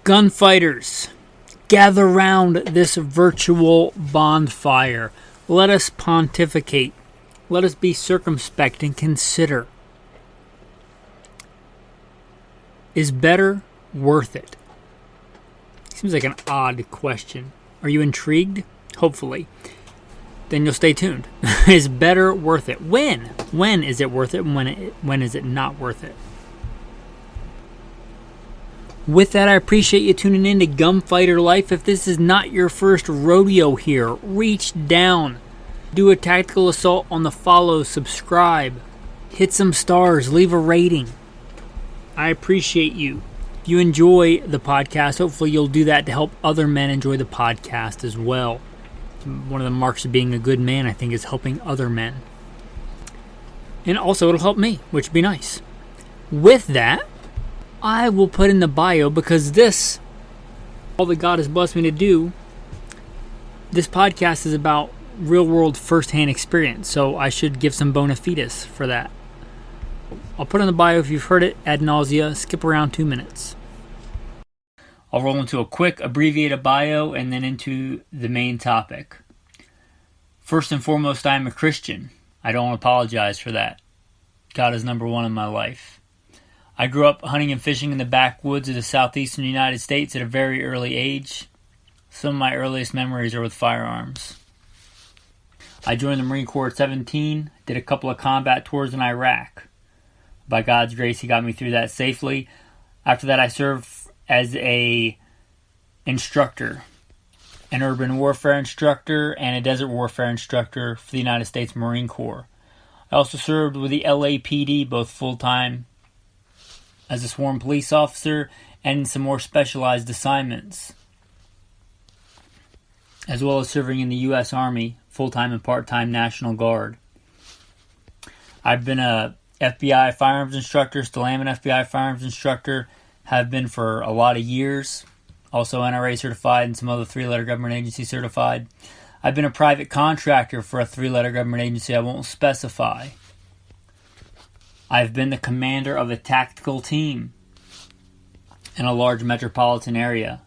Gunfighters, gather round this virtual bonfire. Let us pontificate. Let us be circumspect and consider. Is better worth it? Seems like an odd question. Are you intrigued? Hopefully. Then you'll stay tuned. Is better worth it? When? When is it worth it? When is it not worth it? With that, I appreciate you tuning in to Gunfighter Life. If this is not your first rodeo here, reach down. Do a tactical assault on the follow, subscribe. Hit some stars, leave a rating. I appreciate you. If you enjoy the podcast, hopefully you'll do that to help other men enjoy the podcast as well. One of the marks of being a good man, I think, is helping other men. And also it'll help me, which would be nice. With that, I will put in the bio, because this, all that God has blessed me to do, this podcast is about real-world first-hand experience, so I should give some bona fides for that. I'll put in the bio if you've heard it ad nausea. Skip around 2 minutes. I'll roll into a quick abbreviated bio and then into the main topic. First and foremost, I am a Christian. I don't apologize for that. God is number one in my life. I grew up hunting and fishing in the backwoods of the southeastern United States at a very early age. Some of my earliest memories are with firearms. I joined the Marine Corps at 17, did a couple of combat tours in Iraq. By God's grace, He got me through that safely. After that, I served as an instructor, an urban warfare instructor and a desert warfare instructor for the United States Marine Corps. I also served with the LAPD, both full-time as a sworn police officer and some more specialized assignments, as well as serving in the U.S. Army, full-time and part-time National Guard. I've been a FBI firearms instructor, still am an FBI firearms instructor, have been for a lot of years, also NRA certified and some other 3-letter government agency certified. I've been a private contractor for a 3-letter government agency I won't specify. I've been the commander of a tactical team in a large metropolitan area.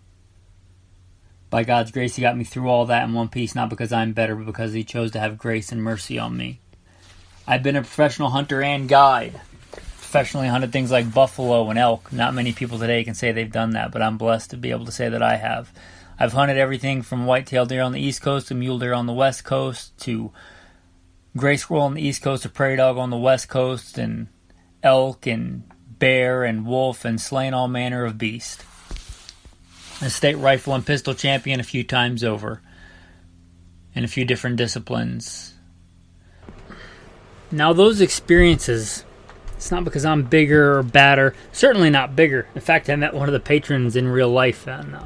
By God's grace, He got me through all that in one piece, not because I'm better, but because He chose to have grace and mercy on me. I've been a professional hunter and guide. Professionally hunted things like buffalo and elk. Not many people today can say they've done that, but I'm blessed to be able to say that I have. I've hunted everything from white-tailed deer on the East Coast to mule deer on the West Coast to gray squirrel on the East Coast to prairie dog on the West Coast, and elk and bear and wolf, and slain all manner of beast. A state rifle and pistol champion a few times over in a few different disciplines. Now those experiences, it's not because I'm bigger or badder. Certainly not bigger. In fact, I met one of the patrons in real life, and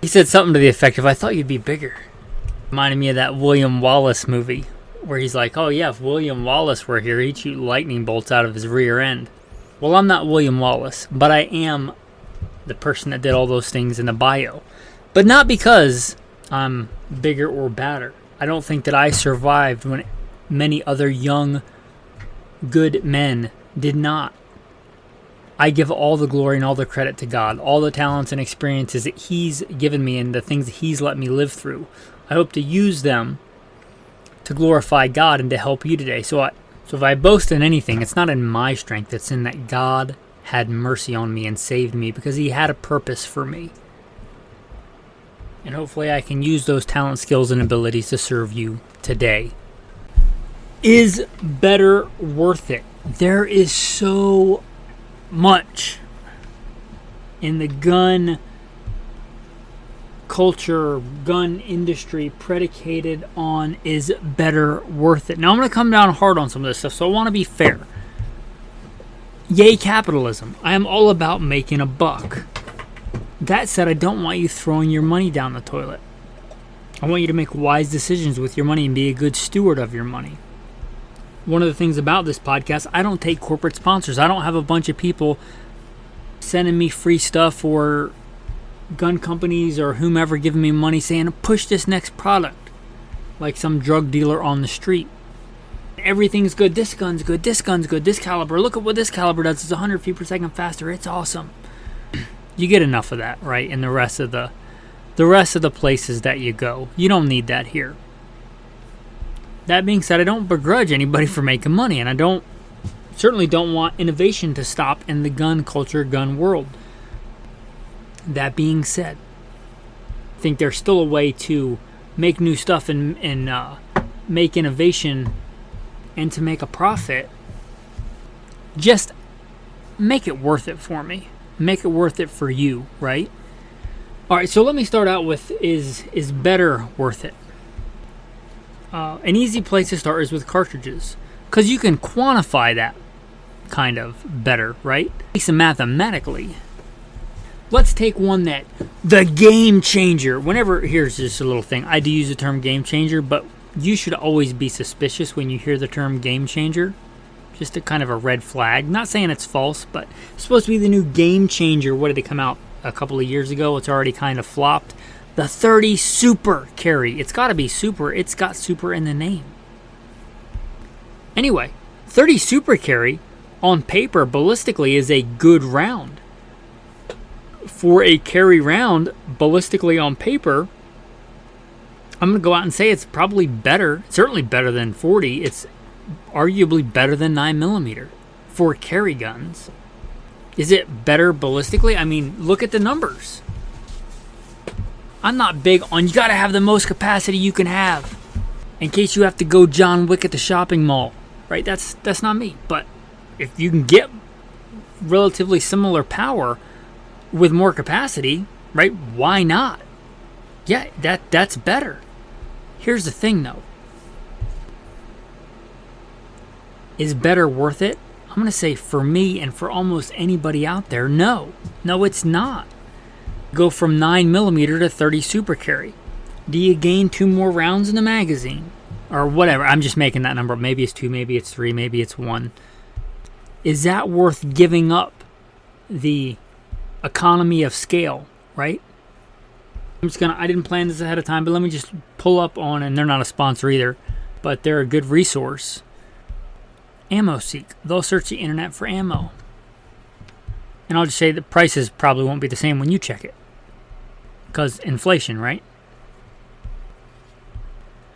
he said something to the effect of, "I thought you'd be bigger." Reminded me of that William Wallace movie, where he's like, "Oh yeah, if William Wallace were here, he'd shoot lightning bolts out of his rear end." Well, I'm not William Wallace, but I am the person that did all those things in the bio. But not because I'm bigger or badder. I don't think that I survived when many other young, good men did not. I give all the glory and all the credit to God, all the talents and experiences that He's given me and the things that He's let me live through. I hope to use them to glorify God and to help you today. So if I boast in anything, it's not in my strength, it's in that God had mercy on me and saved me because He had a purpose for me. And hopefully I can use those talents, skills, and abilities to serve you today. Is better worth it? There is so much in the gun culture, gun industry predicated on is better worth it. Now I'm going to come down hard on some of this stuff, so I want to be fair. Yay capitalism. I am all about making a buck. That said, I don't want you throwing your money down the toilet. I want you to make wise decisions with your money and be a good steward of your money. One of the things about this podcast, I don't take corporate sponsors. I don't have a bunch of people sending me free stuff or gun companies or whomever giving me money saying, push this next product, like some drug dealer on the street. Everything's good. This gun's good. This gun's good. This caliber. Look at what this caliber does. It's 100 feet per second faster. It's awesome. You get enough of that, right? In the rest of the places that you go. You don't need that here. That being said, I don't begrudge anybody for making money, and I certainly don't want innovation to stop in the gun culture, gun world. That being said, I think there's still a way to make new stuff and make innovation and to make a profit. Just make it worth it for me. Make it worth it for you, right? All right, so let me start out with is better worth it? An easy place to start is with cartridges, because you can quantify that kind of better, right? At least mathematically. Let's take one that the game changer. Here's just a little thing. I do use the term game changer, but you should always be suspicious when you hear the term game changer. Just a kind of a red flag. Not saying it's false, but it's supposed to be the new game changer. What did it come out a couple of years ago? It's already kind of flopped. The 30 Super Carry. It's got to be super. It's got super in the name. Anyway, 30 Super Carry on paper ballistically is a good round. For a carry round, ballistically on paper, I'm going to go out and say it's probably better, certainly better than 40. It's arguably better than 9mm for carry guns. Is it better ballistically? I mean, look at the numbers. I'm not big on you got to have the most capacity you can have in case you have to go John Wick at the shopping mall, right? That's not me. But if you can get relatively similar power with more capacity, right? Why not? Yeah, that's better. Here's the thing, though. Is better worth it? I'm going to say for me and for almost anybody out there, no. No, it's not. Go from 9mm to 30 Super Carry. Do you gain 2 more rounds in the magazine? Or whatever. I'm just making that number. Maybe it's 2, maybe it's 3, maybe it's 1. Is that worth giving up the economy of scale, right? I didn't plan this ahead of time, but let me just pull up on, and they're not a sponsor either, but they're a good resource. AmmoSeek. They'll search the internet for ammo. And I'll just say the prices probably won't be the same when you check it. Because inflation, right?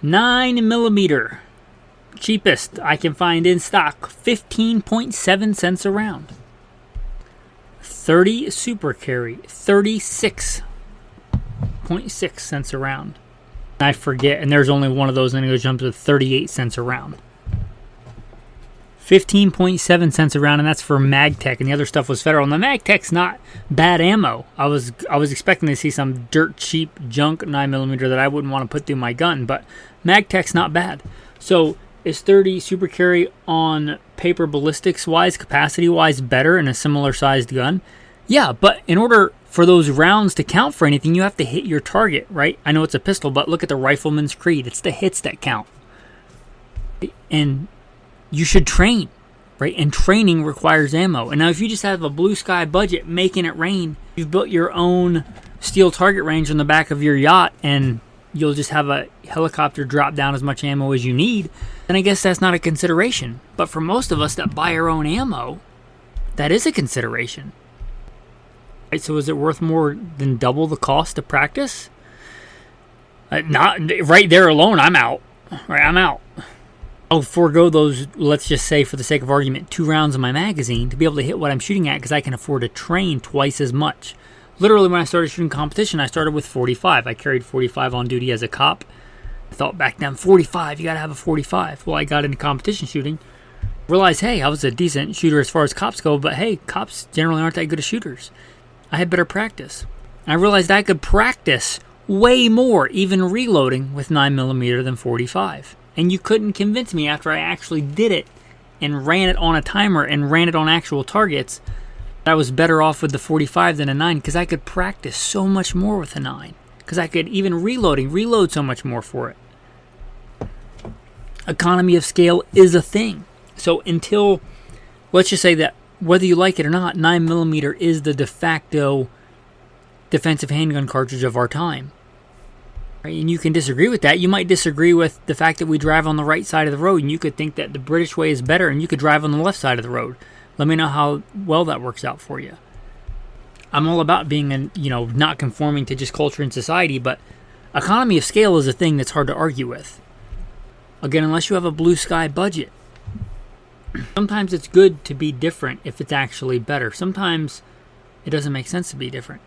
9mm. Cheapest I can find in stock, 15.7 cents a round. 30 Super Carry, 36.6 cents a round. I forget, and there's only one of those, and it goes jump to 38 cents a round. 15.7 cents a round, and that's for MagTech, and the other stuff was Federal. And the MagTech's not bad ammo. I was expecting to see some dirt cheap junk 9mm that I wouldn't want to put through my gun, but MagTech's not bad. So is 30 Super Carry on paper ballistics wise, capacity wise, better in a similar sized gun? Yeah, but in order for those rounds to count for anything, you have to hit your target, right? I know it's a pistol, but look at the Rifleman's Creed. It's the hits that count. And you should train, right? And training requires ammo. And now if you just have a blue sky budget making it rain, you've built your own steel target range on the back of your yacht, and you'll just have a helicopter drop down as much ammo as you need, then I guess that's not a consideration. But for most of us that buy our own ammo, that is a consideration. Right, so is it worth more than double the cost to practice? Not right there alone, I'm out. Right, I'm out. I'll forego those, let's just say for the sake of argument, 2 rounds in my magazine to be able to hit what I'm shooting at because I can afford to train twice as much. Literally, when I started shooting competition, I started with 45. I carried 45 on duty as a cop. I thought back then, 45, you got to have a 45. Well, I got into competition shooting. Realized, hey, I was a decent shooter as far as cops go, but hey, cops generally aren't that good as shooters. I had better practice. And I realized I could practice way more, even reloading with 9mm than 45. And you couldn't convince me after I actually did it and ran it on a timer and ran it on actual targets that I was better off with the 45 than a 9 because I could practice so much more with a 9. Because I could even reload so much more for it. Economy of scale is a thing. So until, let's just say that whether you like it or not, 9mm is the de facto defensive handgun cartridge of our time. And you can disagree with that. You might disagree with the fact that we drive on the right side of the road, and you could think that the British way is better, and you could drive on the left side of the road. Let me know how well that works out for you. I'm all about being not conforming to just culture and society, but economy of scale is a thing that's hard to argue with. Again, unless you have a blue sky budget. Sometimes it's good to be different if it's actually better. Sometimes it doesn't make sense to be different.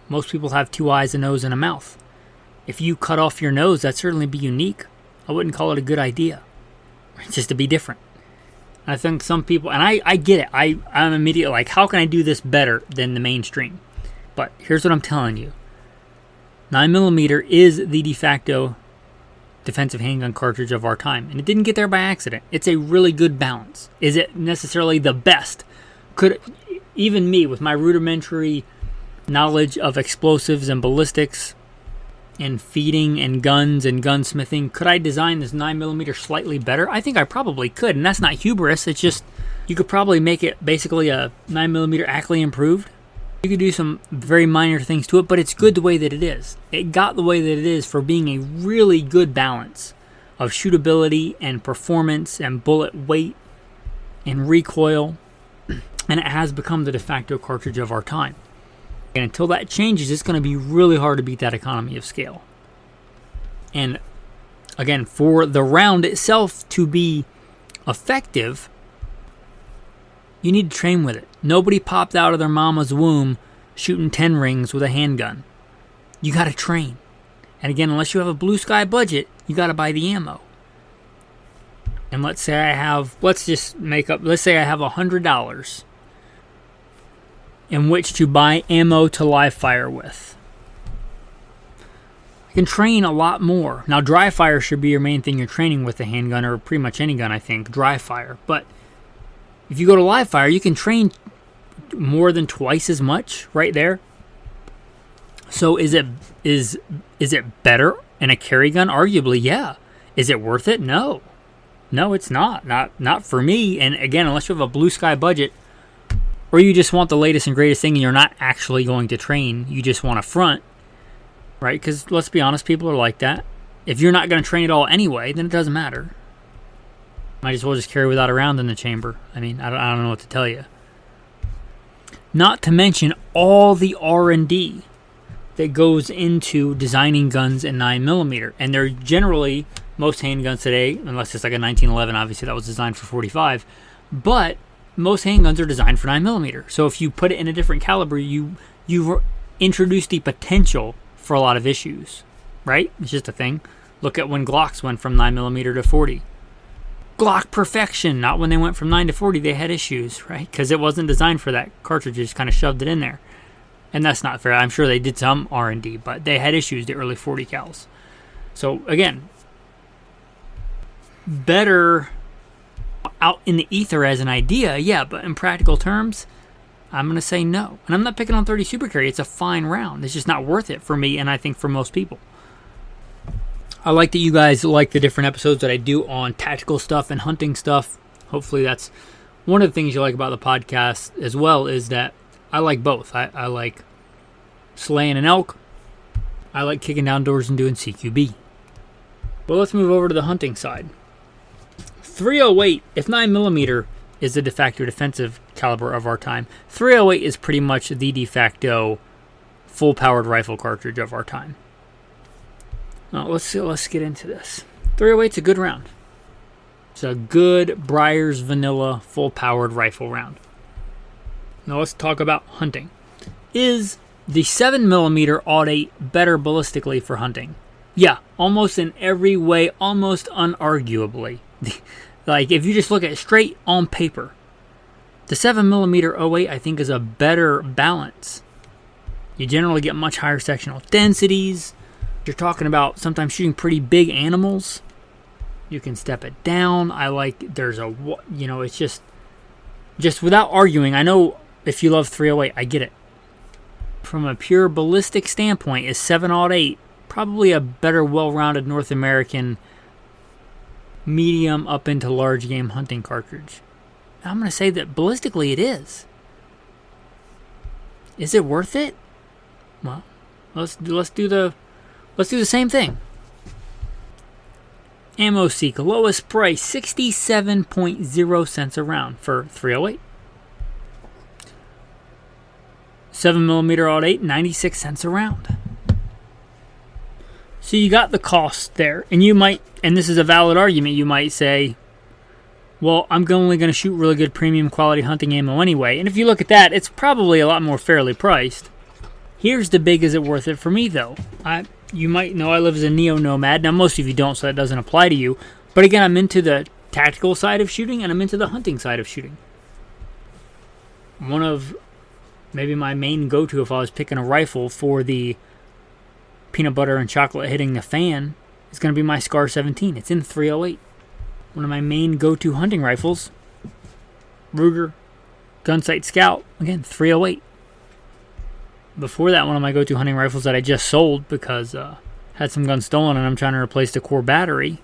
Most people have 2 eyes, a nose, and a mouth. If you cut off your nose, that'd certainly be unique. I wouldn't call it a good idea. It's just to be different. I think some people, and I get it. I'm immediately like, how can I do this better than the mainstream? But here's what I'm telling you. 9mm is the de facto defensive handgun cartridge of our time. And it didn't get there by accident. It's a really good balance. Is it necessarily the best? Could even me, with my rudimentary knowledge of explosives and ballistics and feeding and guns and gunsmithing, could I design this 9mm slightly better? I think I probably could, and that's not hubris. It's just, you could probably make it basically a 9mm Ackley improved. You could do some very minor things to it, but it's good the way that it is. It got the way that it is for being a really good balance of shootability and performance and bullet weight and recoil, and it has become the de facto cartridge of our time. And until that changes, it's going to be really hard to beat that economy of scale. And again, for the round itself to be effective, you need to train with it. Nobody popped out of their mama's womb shooting 10 rings with a handgun. You got to train. And again, unless you have a blue sky budget, you got to buy the ammo. And let's say I have $100 in which to buy ammo to live fire with. I can train a lot more. Now, dry fire should be your main thing you're training with, a handgun, or pretty much any gun, I think, dry fire. But if you go to live fire, you can train more than twice as much right there. So is it better in a carry gun? Arguably, yeah. Is it worth it? No. No, it's not. Not for me. And again, unless you have a blue sky budget, or you just want the latest and greatest thing and you're not actually going to train, you just want a front, right? Because let's be honest, people are like that. If you're not going to train at all anyway, then it doesn't matter. Might as well just carry without a round in the chamber. I mean, I don't know what to tell you. Not to mention all the R&D that goes into designing guns in 9mm. And they're generally, most handguns today, unless it's like a 1911, obviously that was designed for 45, but most handguns are designed for 9mm. So if you put it in a different caliber, you introduce the potential for a lot of issues, right? It's just a thing. Look at when Glocks went from 9mm to 40. Glock perfection, not when they went from 9 to 40, they had issues, right? Because it wasn't designed for that. Cartridge just kind of shoved it in there. And that's not fair. I'm sure they did some R&D, but they had issues, the early 40 cals. So again, better out in the ether as an idea, yeah, but in practical terms, I'm going to say no. And I'm not picking on 30 Super Carry. It's a fine round. It's just not worth it for me, and I think for most people. I like that you guys like the different episodes that I do on tactical stuff and hunting stuff. Hopefully that's one of the things you like about the podcast as well, is that I like both. I like slaying an elk. I like kicking down doors and doing CQB. Well, let's move over to the hunting side. 308, if 9mm is the de facto defensive caliber of our time, 308 is pretty much the de facto full-powered rifle cartridge of our time. Now, let's get into this. 308's a good round. It's a good Briar's vanilla full-powered rifle round. Now let's talk about hunting. Is the 7mm Aud 8 better ballistically for hunting? Yeah, almost in every way, almost unarguably. Like, if you just look at it straight on paper, the 7mm 08 I think is a better balance. You generally get much higher sectional densities. You're talking about sometimes shooting pretty big animals. You can step it down. It's just without arguing. I know if you love 308, I get it. From a pure ballistic standpoint, is 708 probably a better, well-rounded North American medium up into large game hunting cartridge? I'm going to say that ballistically it is. Is it worth it? Well, let's do the same thing. Ammo Seek, lowest price, 67.0 cents a round for 308. 7mm Alt 8, 96 cents a round. So you got the cost there. And you might, and this is a valid argument, you might say, well, I'm only going to shoot really good premium quality hunting ammo anyway. And if you look at that, it's probably a lot more fairly priced. Here's the big is it worth it for me, though. You might know I live as a neo-nomad. Now, most of you don't, so that doesn't apply to you. But again, I'm into the tactical side of shooting, and I'm into the hunting side of shooting. One of maybe my main go-to if I was picking a rifle for the peanut butter and chocolate hitting the fan is going to be my Scar 17. It's in 308. One of my main go-to hunting rifles, Ruger Gunsight Scout, again, 308. Before that, one of my go-to hunting rifles that I just sold because had some guns stolen and I'm trying to replace the core battery,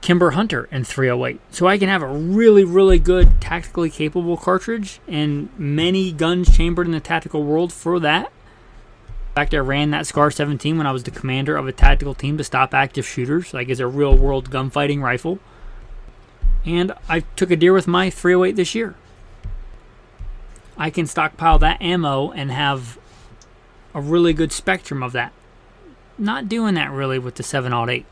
Kimber Hunter in 308. So I can have a really, really good tactically capable cartridge and many guns chambered in the tactical world for that. In fact, I ran that Scar 17 when I was the commander of a tactical team to stop active shooters, like as a real-world gunfighting rifle. And I took a deer with my 308 this year. I can stockpile that ammo and have a really good spectrum of that. Not doing that really with the 708.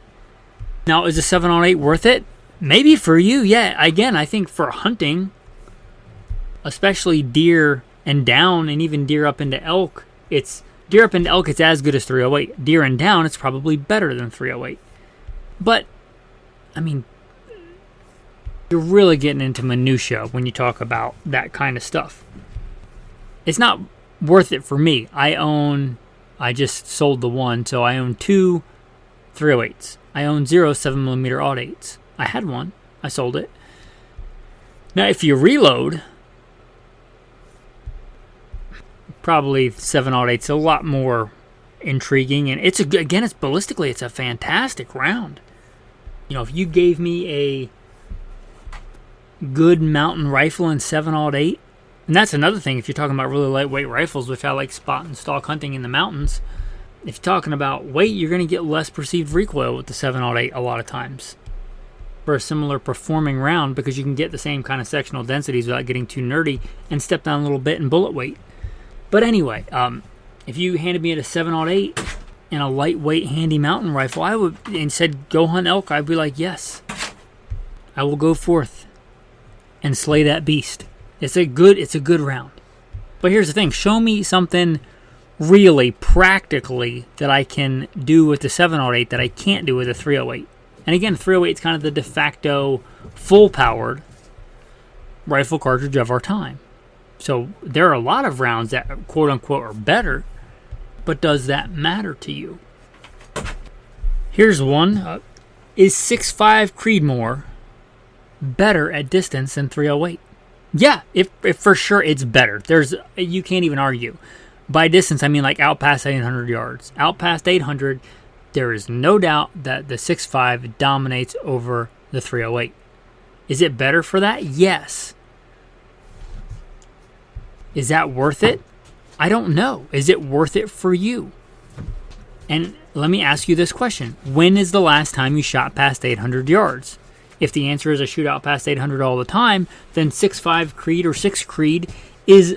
Now, is the 708 worth it? Maybe for you, yeah. Again, I think for hunting, especially deer and down, and even deer up into elk, it's as good as 308. Deer and down, it's probably better than 308. But, I mean, you're really getting into minutia when you talk about that kind of stuff. It's not worth it for me. I just sold the one, so I own 2 308s. I own 0 7mm Alt 8s. I had one. I sold it. Now, if you reload, probably 7 Alt 8's a lot more intriguing, and it's ballistically, it's a fantastic round. You know, if you gave me a good mountain rifle in 7 Alt 8, and that's another thing if you're talking about really lightweight rifles, which I like spot and stalk hunting in the mountains. If you're talking about weight, you're going to get less perceived recoil with the 7 Alt 8 a lot of times for a similar performing round, because you can get the same kind of sectional densities without getting too nerdy and step down a little bit in bullet weight. But anyway, if you handed me a 7 Alt 8 and a lightweight handy mountain rifle, and said go hunt elk, I'd be like, yes, I will go forth and slay that beast. It's a good round. But here's the thing, show me something really practically that I can do with the 7 Alt 8 that I can't do with the 308. And again, 308 is kind of the de facto full-powered rifle cartridge of our time. So there are a lot of rounds that quote-unquote are better, but does that matter to you? Here's one. Is 6.5 Creedmoor better at distance than 308? Yeah, if for sure it's better. You can't even argue. By distance, I mean like out past 800 yards. Out past 800, there is no doubt that the 6.5 dominates over the 308. Is it better for that? Yes. Is that worth it? I don't know. Is it worth it for you? And let me ask you this question. When is the last time you shot past 800 yards? If the answer is I shoot out past 800 all the time, then 6.5 Creed or 6 Creed is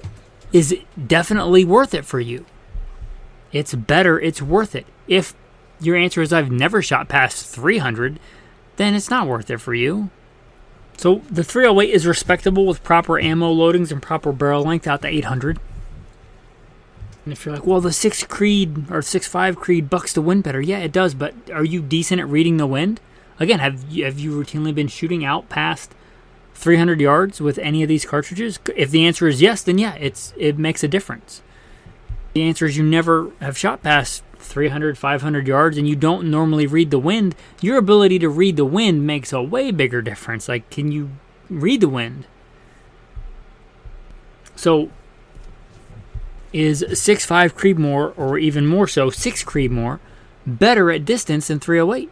definitely worth it for you. It's better, it's worth it. If your answer is I've never shot past 300, then it's not worth it for you. So the 308 is respectable with proper ammo loadings and proper barrel length out to 800. And if you're like, well, the 6 Creed or 6.5 Creed bucks the wind better. Yeah, it does, but are you decent at reading the wind? Again, have you routinely been shooting out past 300 yards with any of these cartridges? If the answer is yes, then yeah, it makes a difference. If the answer is you never have shot past 300, 500 yards and you don't normally read the wind, your ability to read the wind makes a way bigger difference. Like, can you read the wind? So, is 6.5 Creedmoor, or even more so, 6 Creedmoor, better at distance than 308?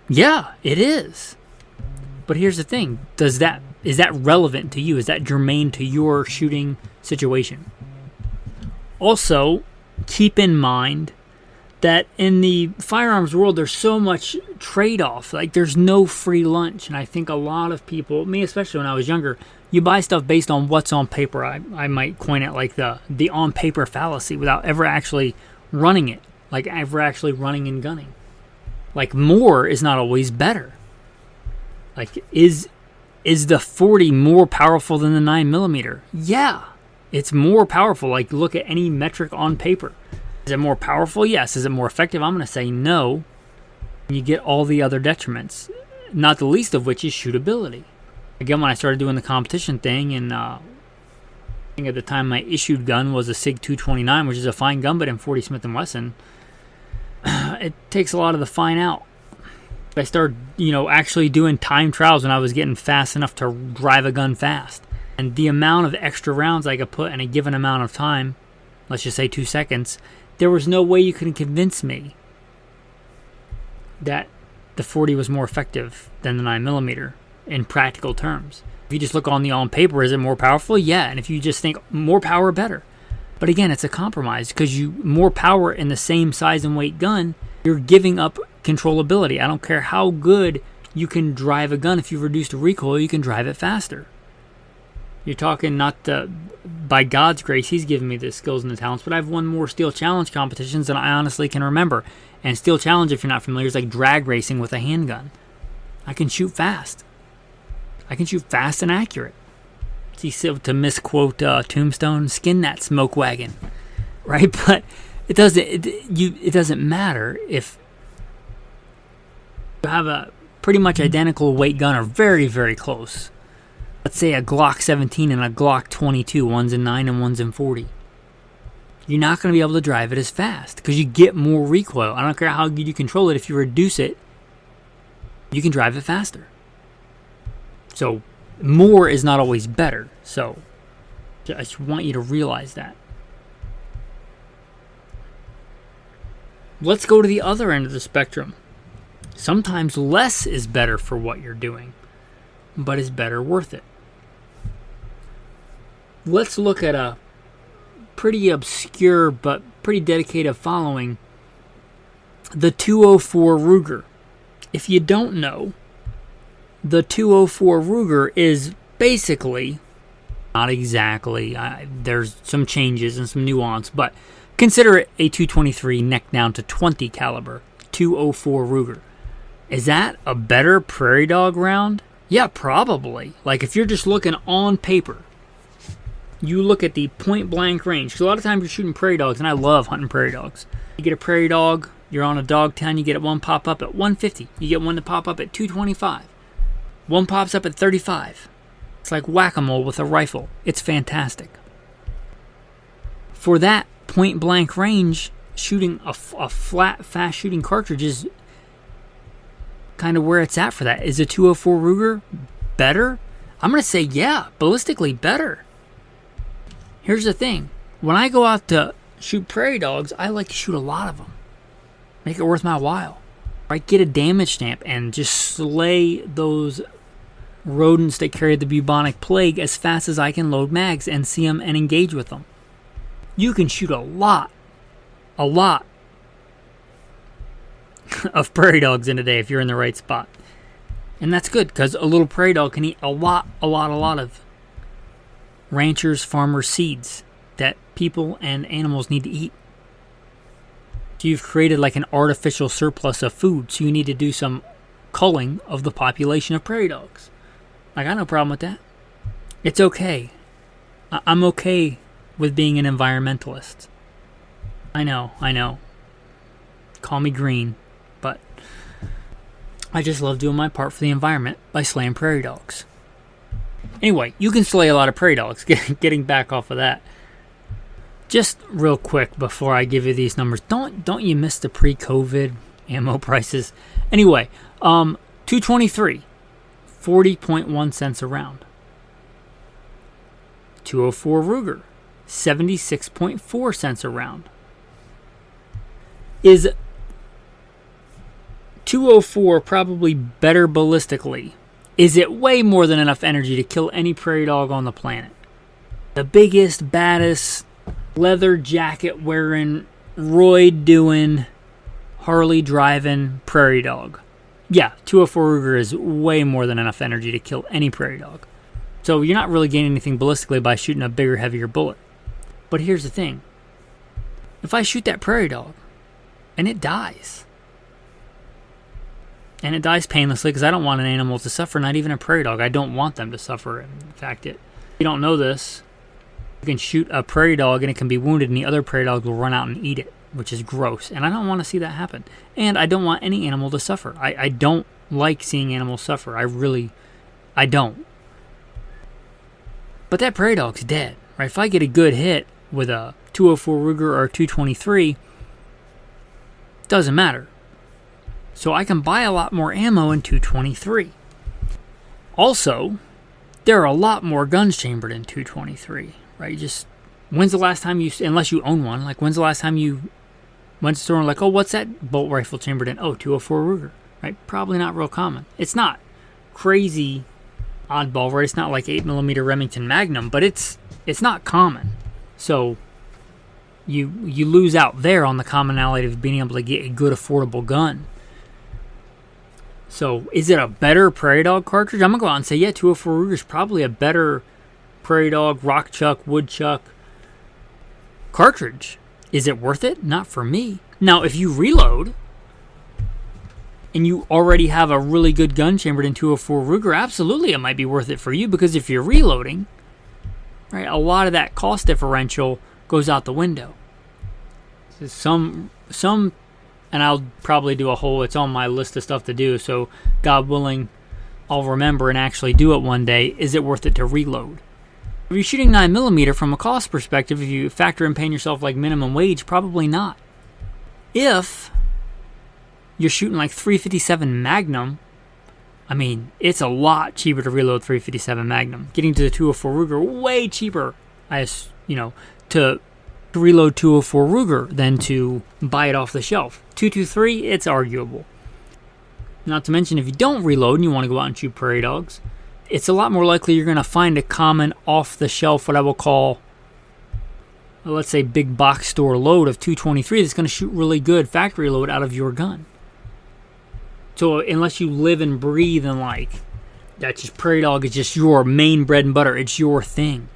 Yeah, it is. But here's the thing. Is that relevant to you? Is that germane to your shooting situation? Also, keep in mind that in the firearms world, there's so much trade-off. Like, there's no free lunch. And I think a lot of people, me especially when I was younger, You buy stuff based on what's on paper. I might coin it like the on paper fallacy without ever actually running it, like ever actually running and gunning. Like more is not always better. Like is the 40 more powerful than the 9mm? Yeah, it's more powerful. Like look at any metric on paper. Is it more powerful? Yes. Is it more effective? I'm going to say no. You get all the other detriments, not the least of which is shootability. Again, when I started doing the competition thing, and I think at the time my issued gun was a SIG 229, which is a fine gun, but in 40 Smith & Wesson, it takes a lot of the fine out. I started, actually doing time trials when I was getting fast enough to drive a gun fast. And the amount of extra rounds I could put in a given amount of time, let's just say 2 seconds, there was no way you could convince me that the 40 was more effective than the 9mm in practical terms. If you just look on paper, is it more powerful? Yeah. And if you just think more power, better. But again, it's a compromise because more power in the same size and weight gun, you're giving up controllability. I don't care how good you can drive a gun. If you've reduced the recoil, you can drive it faster. You're talking by God's grace, He's given me the skills and the talents, but I've won more Steel Challenge competitions than I honestly can remember. And Steel Challenge, if you're not familiar, is like drag racing with a handgun. I can shoot fast. I can shoot fast and accurate. See, to misquote Tombstone, skin that smoke wagon, right? But it doesn't matter if you have a pretty much identical weight gun or very, very close. Let's say a Glock 17 and a Glock 22, one's in 9 and one's in 40. You're not going to be able to drive it as fast because you get more recoil. I don't care how good you control it. If you reduce it, you can drive it faster. So more is not always better. So I just want you to realize that. Let's go to the other end of the spectrum. Sometimes less is better for what you're doing, but is better worth it. Let's look at a pretty obscure but pretty dedicated following, the 204 Ruger. If you don't know, the 204 Ruger is basically, not exactly, there's some changes and some nuance, but consider it a 223 neck down to 20 caliber 204 Ruger. Is that a better prairie dog round? Yeah, probably. Like if you're just looking on paper, you look at the point blank range. Because a lot of times you're shooting prairie dogs, and I love hunting prairie dogs. You get a prairie dog, you're on a dog town, you get one pop up at 150. You get one to pop up at 225. One pops up at 35. It's like whack-a-mole with a rifle. It's fantastic. For that point blank range, shooting a flat, fast shooting cartridge is kind of where it's at for that. Is a 204 Ruger better? I'm going to say yeah, ballistically better. Here's the thing. When I go out to shoot prairie dogs, I like to shoot a lot of them. Make it worth my while. Right? Get a damage stamp and just slay those rodents that carry the bubonic plague as fast as I can load mags and see them and engage with them. You can shoot a lot of prairie dogs in a day if you're in the right spot. And that's good because a little prairie dog can eat a lot of ranchers, farmers' seeds that people and animals need to eat. So you've created like an artificial surplus of food, so you need to do some culling of the population of prairie dogs. I got no problem with that. It's okay. I'm okay with being an environmentalist. I know. Call me green, but I just love doing my part for the environment by slaying prairie dogs. Anyway, you can slay a lot of prairie dogs. Getting back off of that. Just real quick before I give you these numbers, don't you miss the pre-COVID ammo prices? Anyway, 223, 40.1 cents a round. 204 Ruger, 76.4 cents a round. Is 204 probably better ballistically? Is it way more than enough energy to kill any prairie dog on the planet? The biggest, baddest, leather jacket wearing, roid doing, Harley driving prairie dog. Yeah, 204 Ruger is way more than enough energy to kill any prairie dog. So you're not really gaining anything ballistically by shooting a bigger, heavier bullet. But here's the thing. If I shoot that prairie dog and it dies, and it dies painlessly because I don't want an animal to suffer, not even a prairie dog. I don't want them to suffer. In fact, if you don't know this, you can shoot a prairie dog and it can be wounded and the other prairie dog will run out and eat it, which is gross. And I don't want to see that happen. And I don't want any animal to suffer. I don't like seeing animals suffer. I don't. But that prairie dog's dead, right? If I get a good hit with a 204 Ruger or a 223, doesn't matter. So I can buy a lot more ammo in 223. Also, there are a lot more guns chambered in 223, right? Just, when's the last time unless you own one, like when's the last time you went to the store and like, oh, what's that bolt rifle chambered in? Oh, 204 Ruger, right? Probably not real common. It's not crazy oddball, right? It's not like 8mm Remington Magnum, but it's not common. So you lose out there on the commonality of being able to get a good affordable gun. So is it a better prairie dog cartridge? I'm going to go out and say, yeah, 204 Ruger is probably a better prairie dog, rock chuck, wood chuck cartridge. Is it worth it? Not for me. Now, if you reload and you already have a really good gun chambered in 204 Ruger, absolutely it might be worth it for you, because if you're reloading, right, a lot of that cost differential goes out the window. Some, and I'll probably do a whole, it's on my list of stuff to do, so God willing, I'll remember and actually do it one day. Is it worth it to reload? If you're shooting 9mm from a cost perspective, if you factor in paying yourself like minimum wage, probably not. If you're shooting like 357 Magnum, I mean, it's a lot cheaper to reload 357 Magnum. Getting to the 204 Ruger, way cheaper, to reload 204 Ruger than to buy it off the shelf. 223, it's arguable. Not to mention, if you don't reload and you want to go out and shoot prairie dogs, it's a lot more likely you're going to find a common off-the-shelf, what I will call, let's say, big box store load of 223 that's going to shoot really good factory load out of your gun. So unless you live and breathe and like, that just prairie dog is just your main bread and butter, it's your thing.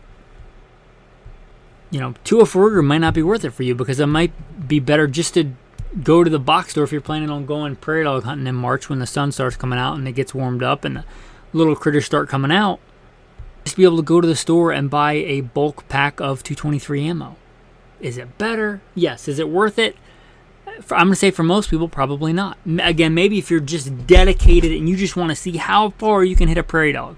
204 Ruger might not be worth it for you, because it might be better just to go to the box store if you're planning on going prairie dog hunting in March when the sun starts coming out and it gets warmed up and the little critters start coming out. Just be able to go to the store and buy a bulk pack of 223 ammo. Is it better? Yes. Is it worth it? I'm going to say for most people, probably not. Again, maybe if you're just dedicated and you just want to see how far you can hit a prairie dog.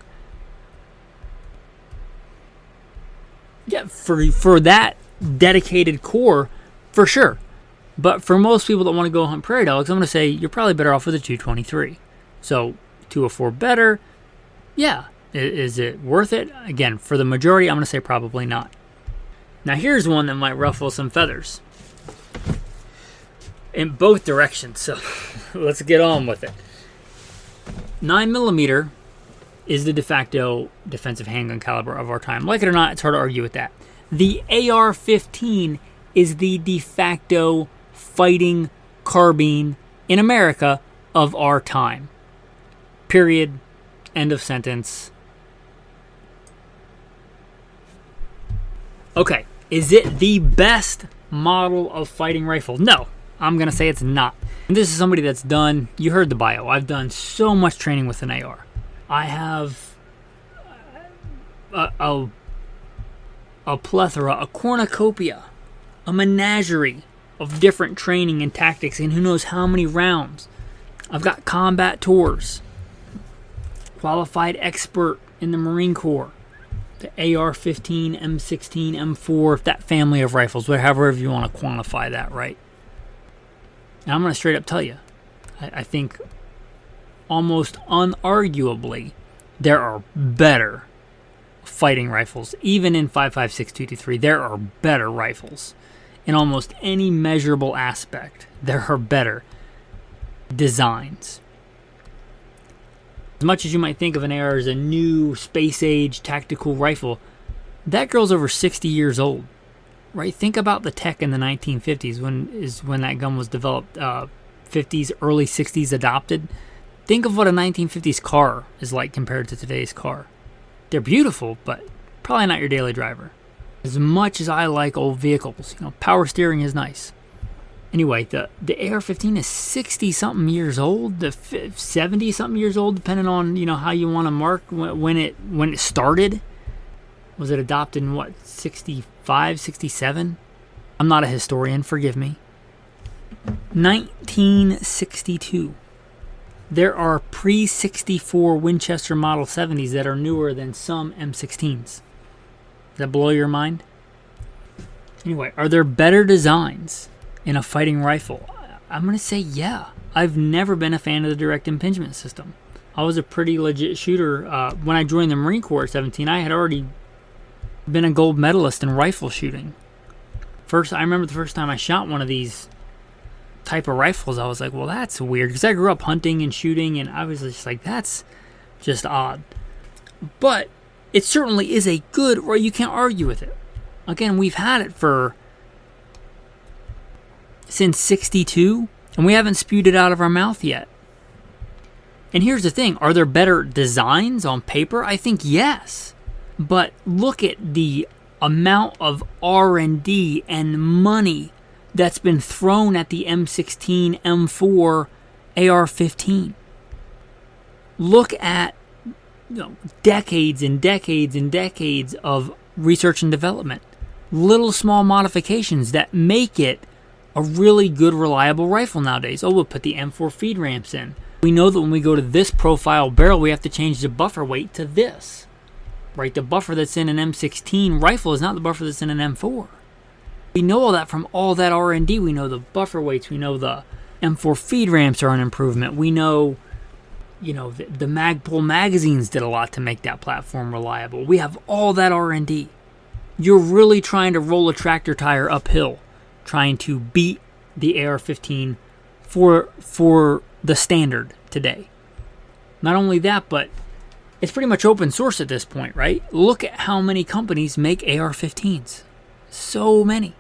Yeah, for that dedicated core, for sure. But for most people that want to go hunt prairie dogs, I'm going to say you're probably better off with a 223. So 204 better. Yeah. Is it worth it? Again, for the majority, I'm going to say probably not. Now here's one that might ruffle some feathers in both directions. So let's get on with it. 9mm is the de facto defensive handgun caliber of our time. Like it or not, it's hard to argue with that. The AR-15 is the de facto fighting carbine in America of our time. Period. End of sentence. Okay, is it the best model of fighting rifle? No, I'm going to say it's not. And this is somebody that's done, you heard the bio, I've done so much training with an AR. I have a plethora, a cornucopia, a menagerie of different training and tactics, and who knows how many rounds. I've got combat tours, qualified expert in the Marine Corps, the AR-15, M16, M4, if that family of rifles, however you want to quantify that, right? And I'm going to straight up tell you, I think almost unarguably there are better fighting rifles. Even in 5.56 223, there are better rifles. In almost any measurable aspect, there are better designs. As much as you might think of an AR as a new space-age tactical rifle, that girl's over 60 years old, right? Think about the tech in the 1950s when that gun was developed, 50s, early 60s adopted. Think of what a 1950s car is like compared to today's car. They're beautiful, but probably not your daily driver. As much as I like old vehicles, power steering is nice. Anyway, the AR-15 is 60-something years old, 70-something years old, depending on how you want to mark when it started. Was it adopted in 65, 67? I'm not a historian, forgive me. 1962. There are pre-64 Winchester Model 70s that are newer than some M16s. Does that blow your mind? Anyway, are there better designs in a fighting rifle? I'm going to say yeah. I've never been a fan of the direct impingement system. I was a pretty legit shooter. When I joined the Marine Corps at 17, I had already been a gold medalist in rifle shooting. I remember the first time I shot one of these type of rifles, I was like, well, that's weird, because I grew up hunting and shooting, and I was just like, that's just odd. But it certainly is a good, or you can't argue with it. Again, we've had it since 62, and we haven't spewed it out of our mouth yet. And here's the thing, are there better designs on paper? I think yes. But look at the amount of R&D and money that's been thrown at the M16, M4, AR-15. Look at decades and decades and decades of research and development. Little small modifications that make it a really good, reliable rifle nowadays. Oh, we'll put the M4 feed ramps in. We know that when we go to this profile barrel, we have to change the buffer weight to this. Right, the buffer that's in an M16 rifle is not the buffer that's in an M4. We know all that from all that R&D. We know the buffer weights. We know the M4 feed ramps are an improvement. We know, the Magpul magazines did a lot to make that platform reliable. We have all that R&D. You're really trying to roll a tractor tire uphill, trying to beat the AR-15 for the standard today. Not only that, but it's pretty much open source at this point, right? Look at how many companies make AR-15s. So many.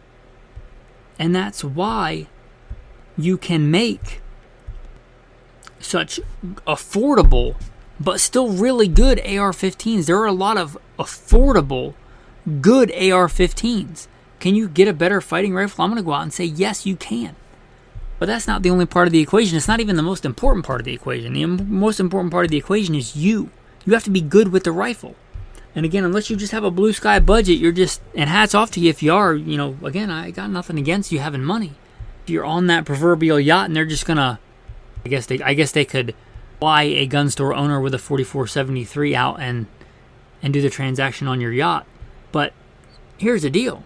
And that's why you can make such affordable but still really good AR-15s. There are a lot of affordable, good AR-15s. Can you get a better fighting rifle? I'm going to go out and say, yes, you can. But that's not the only part of the equation. It's not even the most important part of the equation. The most important part of the equation is you. You have to be good with the rifle. And again, unless you just have a blue sky budget, and hats off to you if you are, again, I got nothing against you having money. If you're on that proverbial yacht and they're just gonna, I guess they could fly a gun store owner with a 4473 out and do the transaction on your yacht. But here's the deal.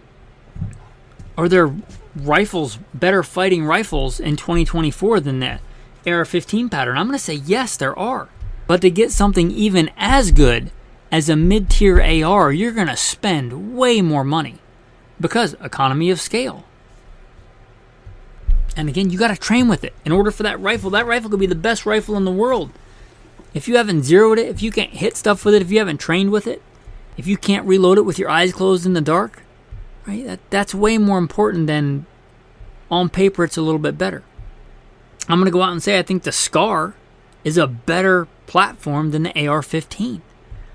Are there rifles, better fighting rifles in 2024 than the AR-15 pattern? I'm going to say yes, there are. But to get something even as good as a mid-tier AR, you're going to spend way more money because economy of scale. And again, you got to train with it. In order for that rifle could be the best rifle in the world. If you haven't zeroed it, if you can't hit stuff with it, if you haven't trained with it, if you can't reload it with your eyes closed in the dark, right? That's way more important than on paper it's a little bit better. I'm going to go out and say I think the SCAR is a better platform than the AR-15.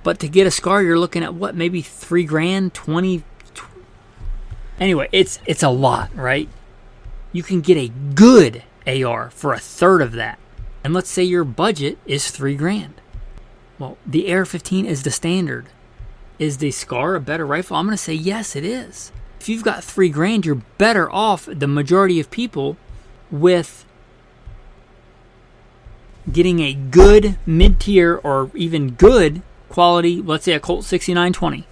But to get a SCAR, you're looking at what, maybe $3,000, 20. Anyway, it's a lot, right? You can get a good AR for a third of that. And let's say your budget is $3,000. Well, the AR-15 is the standard. Is the SCAR a better rifle? I'm going to say yes, it is. If you've got $3,000, you're better off, the majority of people, with getting a good mid-tier or even good quality, let's say a Colt 6920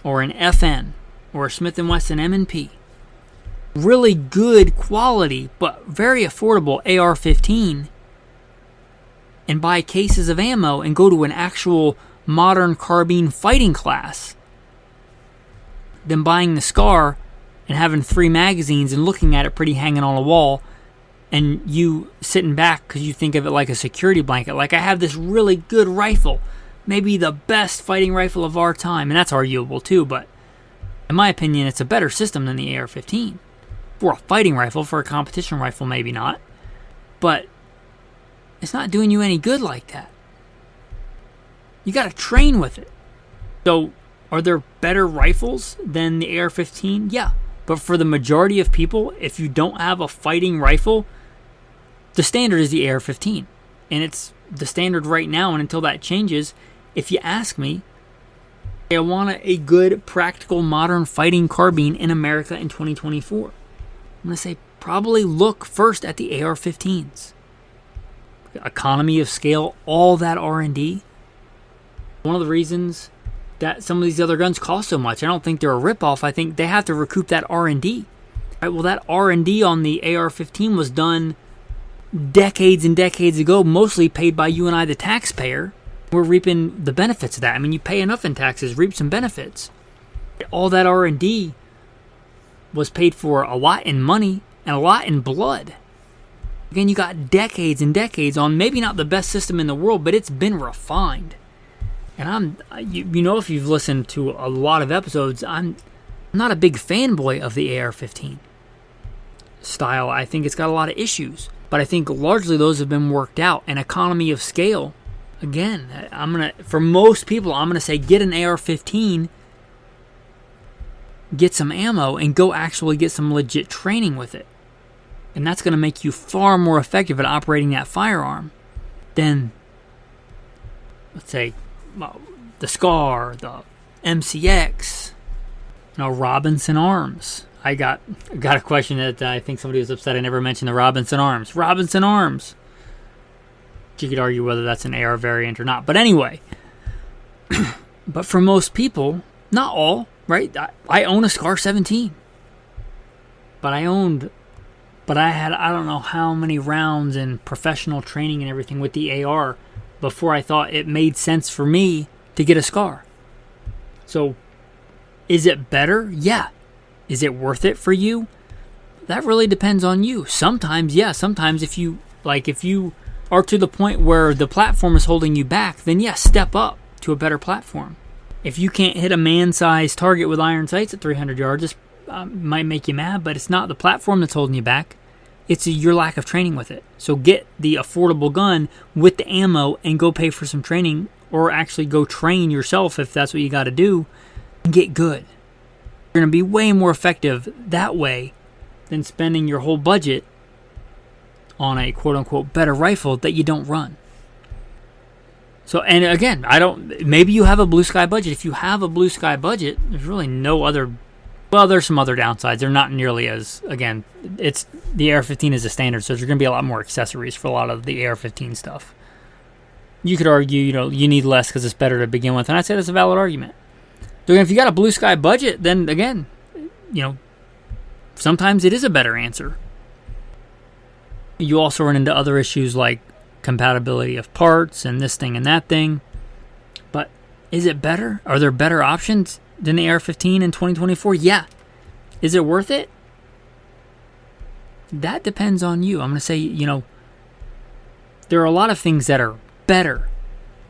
or an FN or a Smith & Wesson M&P. Really good quality but very affordable AR-15, and buy cases of ammo and go to an actual modern carbine fighting class than buying the SCAR and having 3 magazines and looking at it pretty hanging on a wall and you sitting back because you think of it like a security blanket. Like, I have this really good rifle, maybe the best fighting rifle of our time, and that's arguable too, but in my opinion, it's a better system than the AR-15. For a fighting rifle, for a competition rifle, maybe not, but it's not doing you any good like that. You got to train with it. So, are there better rifles than the AR-15? Yeah. But for the majority of people, if you don't have a fighting rifle, the standard is the AR-15. And it's the standard right now, and until that changes, if you ask me, I want a good, practical, modern fighting carbine in America in 2024. I'm going to say probably look first at the AR-15s. Economy of scale, all that R&D. One of the reasons that some of these other guns cost so much, I don't think they're a ripoff. I think they have to recoup that R&D. Right? Well, that R&D on the AR-15 was done decades and decades ago, mostly paid by you and I, the taxpayer. We're reaping the benefits of that. I mean, you pay enough in taxes, reap some benefits. All that R&D was paid for a lot in money and a lot in blood. Again, you got decades and decades on maybe not the best system in the world, but it's been refined. And you know, if you've listened to a lot of episodes, I'm not a big fanboy of the AR-15 style. I think it's got a lot of issues, but I think largely those have been worked out. And economy of scale, again, for most people, I'm gonna say get an AR-15, get some ammo, and go actually get some legit training with it. And that's gonna make you far more effective at operating that firearm than, let's say, the SCAR, the MCX, Robinson Arms. I got a question that I think somebody was upset I never mentioned the Robinson Arms. Robinson Arms. You could argue whether that's an AR variant or not. But anyway, but for most people, not all, right? I own a SCAR 17. But I had, I don't know how many rounds in professional training and everything with the AR before I thought it made sense for me to get a SCAR. So, is it better? Yeah. Is it worth it for you? That really depends on you. Sometimes, yeah. Sometimes if you are to the point where the platform is holding you back, then yes, step up to a better platform. If you can't hit a man-sized target with iron sights at 300 yards, this might make you mad, but it's not the platform that's holding you back. It's your lack of training with it. So get the affordable gun with the ammo and go pay for some training, or actually go train yourself if that's what you got to do, and get good. You're going to be way more effective that way than spending your whole budget on a quote-unquote better rifle that you don't run. So, and again, maybe you have a blue sky budget. If you have a blue sky budget, there's really no other. Well, there's some other downsides. They're not nearly as, again, it's the AR-15 is a standard, so there's going to be a lot more accessories for a lot of the AR-15 stuff. You could argue, you need less because it's better to begin with, and I'd say that's a valid argument. So again, if you got a blue sky budget, then again, sometimes it is a better answer. You also run into other issues like compatibility of parts and this thing and that thing. But is it better? Are there better options than the AR-15 in 2024? Yeah. Is it worth it? That depends on you. I'm going to say, there are a lot of things that are better.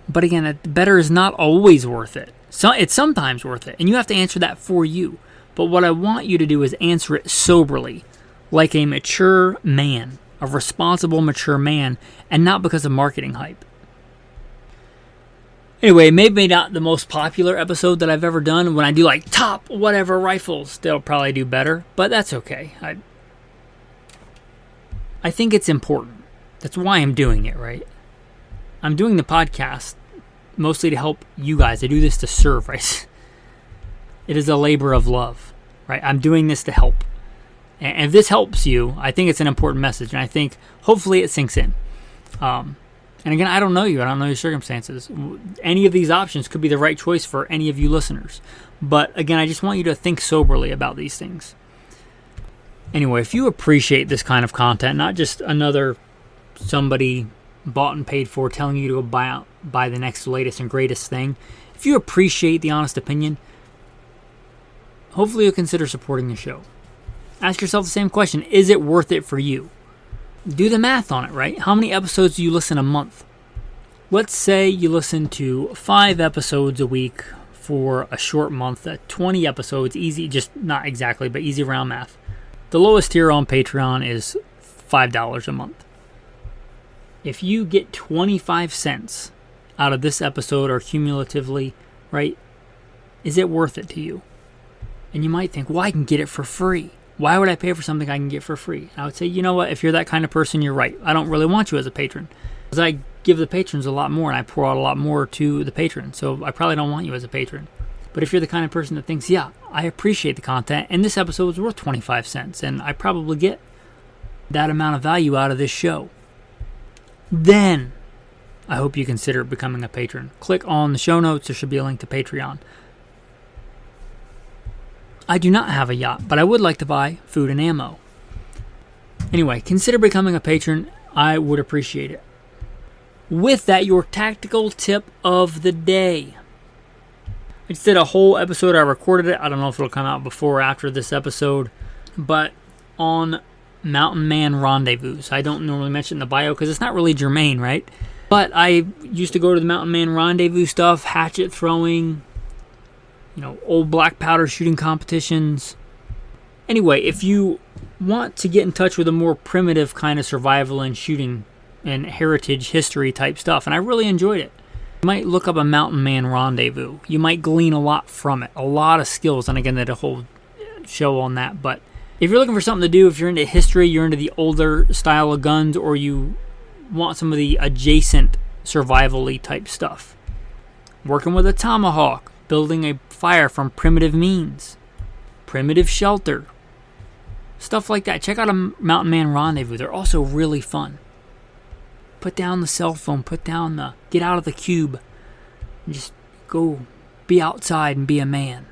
But again, better is not always worth it. So it's sometimes worth it. And you have to answer that for you. But what I want you to do is answer it soberly, like a mature man, a responsible, mature man, and not because of marketing hype. Anyway, maybe not the most popular episode that I've ever done. When I do like top whatever rifles, they'll probably do better, but that's okay. I think it's important. That's why I'm doing it, right? I'm doing the podcast mostly to help you guys. I do this to serve, right? It is a labor of love, right? I'm doing this to help. And if this helps you, I think it's an important message, and I think hopefully it sinks in. And again, I don't know you. I don't know your circumstances. Any of these options could be the right choice for any of you listeners. But again, I just want you to think soberly about these things. Anyway, if you appreciate this kind of content, not just another somebody bought and paid for telling you to go buy the next latest and greatest thing, if you appreciate the honest opinion, hopefully you'll consider supporting the show. Ask yourself the same question. Is it worth it for you? Do the math on it, right? How many episodes do you listen a month? Let's say you listen to 5 episodes a week for a short month, 20 episodes, easy, just not exactly, but easy round math. The lowest tier on Patreon is $5 a month. If you get 25 cents out of this episode or cumulatively, right? Is it worth it to you? And you might think, well, I can get it for free. Why would I pay for something I can get for free? And I would say, you know what? If you're that kind of person, you're right. I don't really want you as a patron, because I give the patrons a lot more and I pour out a lot more to the patron. So I probably don't want you as a patron. But if you're the kind of person that thinks, yeah, I appreciate the content and this episode is worth 25 cents and I probably get that amount of value out of this show, then I hope you consider becoming a patron. Click on the show notes. There should be a link to Patreon. I do not have a yacht, but I would like to buy food and ammo. Anyway, consider becoming a patron. I would appreciate it. With that, your tactical tip of the day. I just did a whole episode. I recorded it. I don't know if it'll come out before or after this episode, but on Mountain Man Rendezvous. I don't normally mention the bio because it's not really germane, right? But I used to go to the Mountain Man Rendezvous stuff, hatchet throwing, old black powder shooting competitions. Anyway, if you want to get in touch with a more primitive kind of survival and shooting and heritage history type stuff, and I really enjoyed it, you might look up a Mountain Man Rendezvous. You might glean a lot from it, a lot of skills, and again, I did a whole show on that. But if you're looking for something to do, if you're into history, you're into the older style of guns, or you want some of the adjacent survival-y type stuff, working with a tomahawk, building a fire from primitive means, primitive shelter, stuff like that. Check out a Mountain Man Rendezvous. They're also really fun. Put down the cell phone, get out of the cube, and just go be outside and be a man.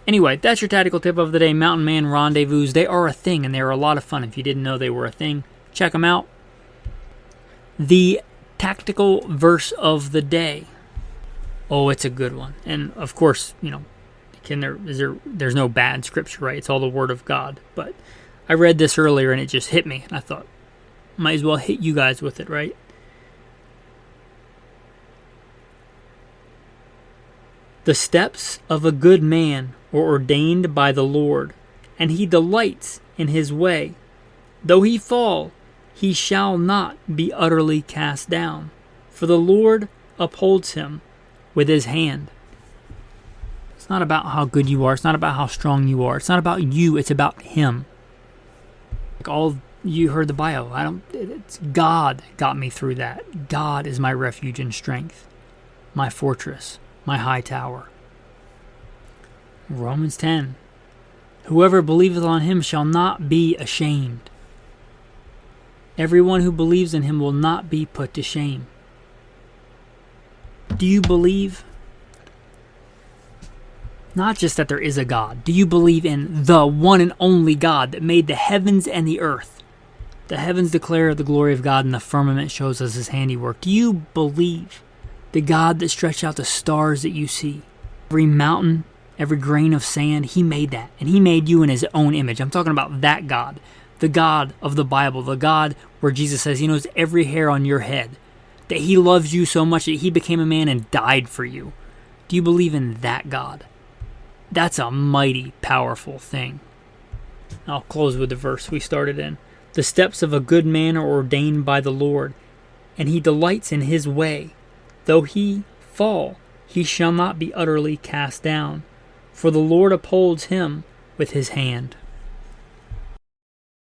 Anyway, that's your tactical tip of the day, Mountain Man Rendezvous. They are a thing, and they are a lot of fun. If you didn't know they were a thing, check them out. The tactical verse of the day. Oh, it's a good one. And of course, there's no bad scripture, right? It's all the word of God. But I read this earlier and it just hit me. And I thought, might as well hit you guys with it, right? The steps of a good man are ordained by the Lord, and he delights in his way. Though he fall, he shall not be utterly cast down, for the Lord upholds him with his hand. It's not about how good you are. It's not about how strong you are. It's not about you. It's about him. Like all you heard the bio. It's God got me through that. God is my refuge and strength, my fortress, my high tower. Romans 10. Whoever believeth on him shall not be ashamed. Everyone who believes in him will not be put to shame. Do you believe not just that there is a God? Do you believe in the one and only God that made the heavens and the earth? The heavens declare the glory of God, and the firmament shows us his handiwork. Do you believe the God that stretched out the stars that you see? Every mountain, every grain of sand, he made that. And he made you in his own image. I'm talking about that God. The God of the Bible. The God where Jesus says he knows every hair on your head. That he loves you so much that he became a man and died for you. Do you believe in that God? That's a mighty powerful thing. I'll close with the verse we started in. The steps of a good man are ordained by the Lord, and he delights in his way. Though he fall, he shall not be utterly cast down, for the Lord upholds him with his hand.